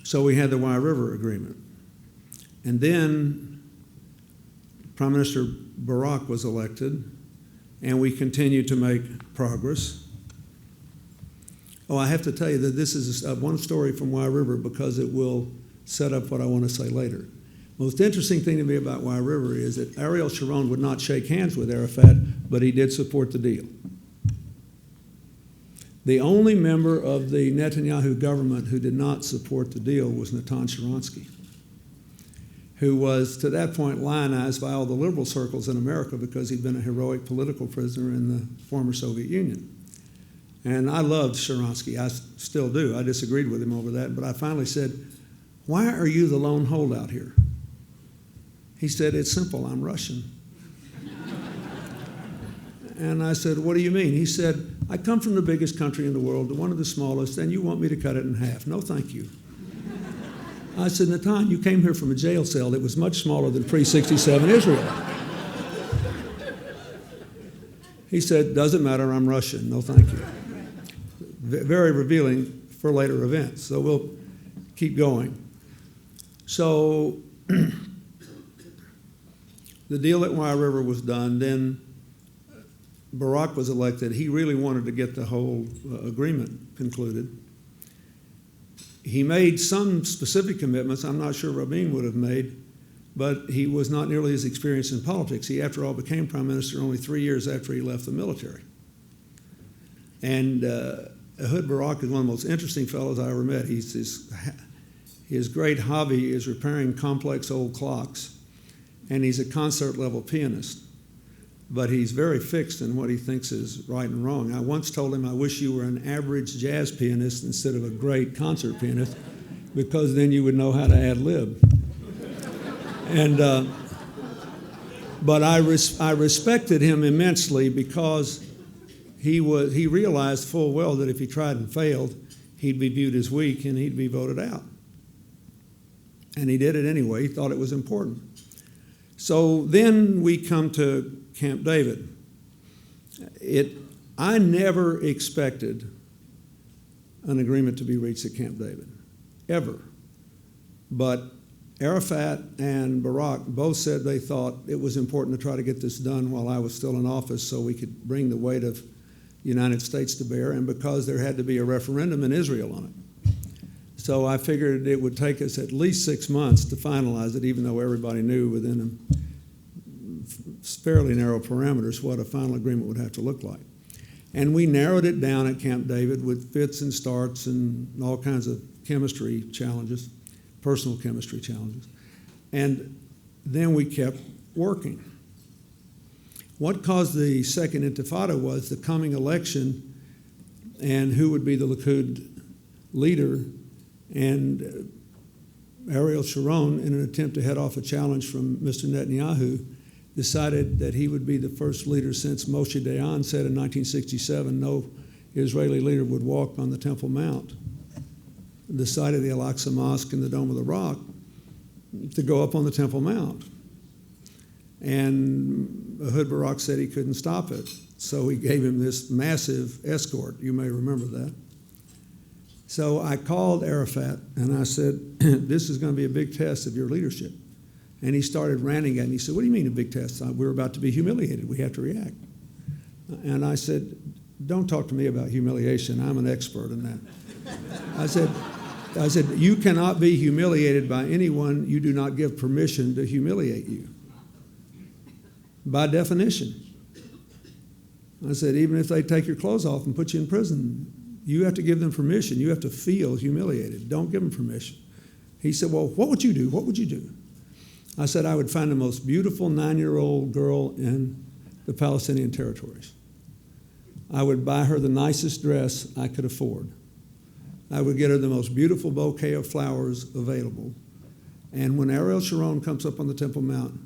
So we had the Wye River Agreement. And then Prime Minister Barack was elected, and we continued to make progress. Oh, I have to tell you that this is one story from Wye River because it will set up what I want to say later. Most interesting thing to me about Wye River is that Ariel Sharon would not shake hands with Arafat, but he did support the deal. The only member of the Netanyahu government who did not support the deal was Natan Sharansky, who was to that point lionized by all the liberal circles in America because he'd been a heroic political prisoner in the former Soviet Union. And I loved Sharansky, I still do. I disagreed with him over that, but I finally said, "Why are you the lone holdout here?" He said, "It's simple, I'm Russian." And I said, "What do you mean?" He said, "I come from the biggest country in the world to one of the smallest, and you want me to cut it in half. No, thank you." I said, "Natan, you came here from a jail cell that was much smaller than pre-67 Israel." He said, "Doesn't matter, I'm Russian. No, thank you." Very revealing for later events. So we'll keep going. So the deal at Wye River was done. Then Barack was elected. He really wanted to get the whole agreement concluded. He made some specific commitments I'm not sure Rabin would have made, but he was not nearly as experienced in politics. He, after all, became prime minister only 3 years after he left the military. And Ehud Barak is one of the most interesting fellows I ever met. His great hobby is repairing complex old clocks, and he's a concert-level pianist. But he's very fixed in what he thinks is right and wrong. I once told him, "I wish you were an average jazz pianist instead of a great concert pianist, because then you would know how to ad-lib." And but I respected him immensely because he realized full well that if he tried and failed, he'd be viewed as weak and he'd be voted out. And he did it anyway. He thought it was important. So then we come to Camp David. I never expected an agreement to be reached at Camp David, ever. But Arafat and Barak both said they thought it was important to try to get this done while I was still in office so we could bring the weight of the United States to bear, and because there had to be a referendum in Israel on it. So I figured it would take us at least 6 months to finalize it, even though everybody knew within fairly narrow parameters what a final agreement would have to look like. And we narrowed it down at Camp David with fits and starts and all kinds of chemistry challenges, personal chemistry challenges. And then we kept working. What caused the second intifada was the coming election and who would be the Likud leader. And Ariel Sharon, in an attempt to head off a challenge from Mr. Netanyahu, decided that he would be the first leader since Moshe Dayan said in 1967 no Israeli leader would walk on the Temple Mount, the site of the Al-Aqsa Mosque and the Dome of the Rock, to go up on the Temple Mount. And Ehud Barak said he couldn't stop it, so he gave him this massive escort. You may remember that. So I called Arafat and I said, "This is going to be a big test of your leadership." And he started ranting at me. He said, "What do you mean a big test? We're about to be humiliated. We have to react." And I said, "Don't talk to me about humiliation. I'm an expert in that." I said, "You cannot be humiliated by anyone you do not give permission to humiliate you. By definition." I said, "Even if they take your clothes off and put you in prison, you have to give them permission. You have to feel humiliated. Don't give them permission." He said, "Well, what would you do? What would you do?" I said, "I would find the most beautiful 9-year-old girl in the Palestinian territories. I would buy her the nicest dress I could afford. I would get her the most beautiful bouquet of flowers available. And when Ariel Sharon comes up on the Temple Mount,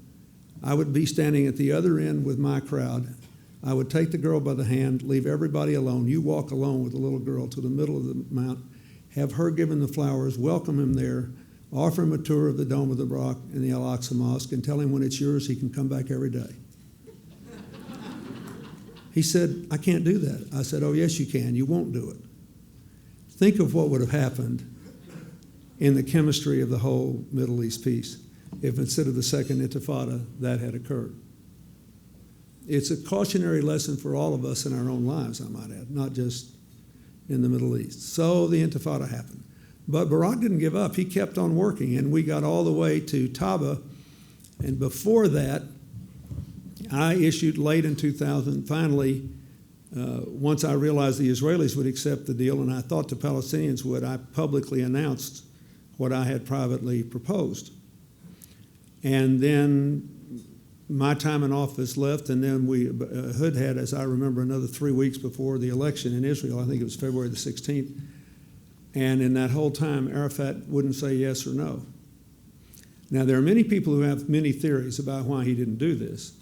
I would be standing at the other end with my crowd. I would take the girl by the hand, leave everybody alone. You walk alone with the little girl to the middle of the mount, have her give him the flowers, welcome him there, offer him a tour of the Dome of the Rock and the Al-Aqsa Mosque, and tell him when it's yours, he can come back every day." He said, "I can't do that." I said, "Oh, yes, you can. You won't do it. Think of what would have happened in the chemistry of the whole Middle East peace if instead of the Second Intifada that had occurred. It's a cautionary lesson for all of us in our own lives, I might add, not just in the Middle East. So the Intifada happened. But Barak didn't give up. He kept on working, and we got all the way to Taba. And before that, I issued late in 2000, finally, once I realized the Israelis would accept the deal, and I thought the Palestinians would, I publicly announced what I had privately proposed. And then my time in office left, and then Hood had, as I remember, another 3 weeks before the election in Israel. I think it was February the 16th. And in that whole time, Arafat wouldn't say yes or no. Now, there are many people who have many theories about why he didn't do this,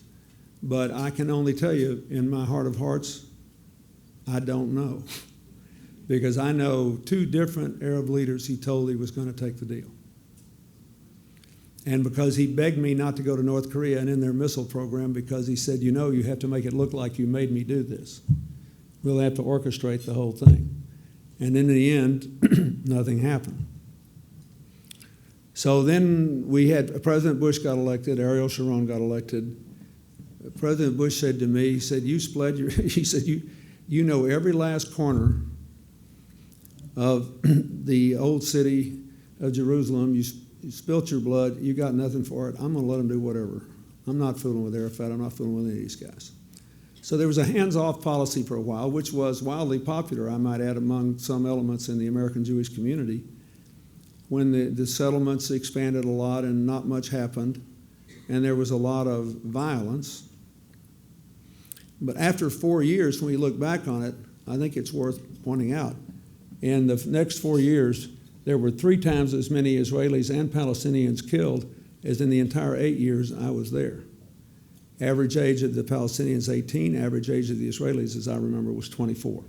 but I can only tell you, in my heart of hearts, I don't know. Because I know 2 different Arab leaders he told he was going to take the deal. And because he begged me not to go to North Korea and in their missile program, because he said, you know, you have to make it look like you made me do this. We'll have to orchestrate the whole thing. And in the end, nothing happened. So then we had, President Bush got elected, Ariel Sharon got elected. President Bush said to me, he said, he said, you know every last corner of the old city of Jerusalem. You spilt your blood. You got nothing for it. I'm going to let them do whatever. I'm not fooling with Arafat. I'm not fooling with any of these guys. So there was a hands-off policy for a while, which was wildly popular, I might add, among some elements in the American Jewish community. When the settlements expanded a lot and not much happened, and there was a lot of violence. But after 4 years, when we look back on it, I think it's worth pointing out, in the next 4 years, there were 3 times as many Israelis and Palestinians killed as in the entire 8 years I was there. Average age of the Palestinians, 18. Average age of the Israelis, as I remember, was 24.